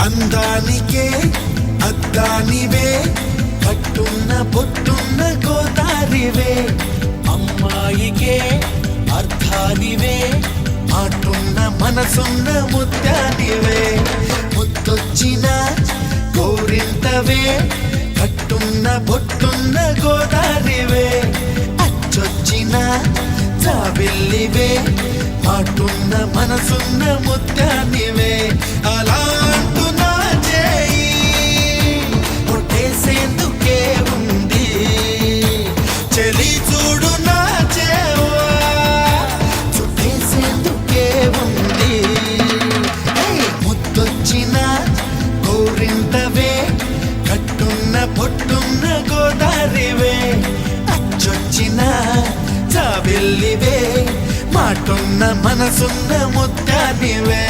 అందానికే అద్దానివే కట్టున్న పొట్టున్న గోదారివే అమ్మాయికే అర్థానివే మాటున్న మనసున్న ముత్యానివే ముత్తొచ్చిన గోరింటవే కట్టున్న పొట్టున్న గోదారివే అచ్చొచ్చిన జాబిల్లివే మాటున్న మనసున్న ముత్యానివే అలా అంటున్నా చేయి కొట్టేసేందుకే ఉంది చెలి చూడు నా చేవా చుట్టేసేందుకే ఉంది ముద్దొచ్చిన గోరింటవే కట్టున్న పొట్టున్న గోదారివే అచ్చొచ్చిన జాబిల్లివే మాటున్న మనసున్న ముత్యానివే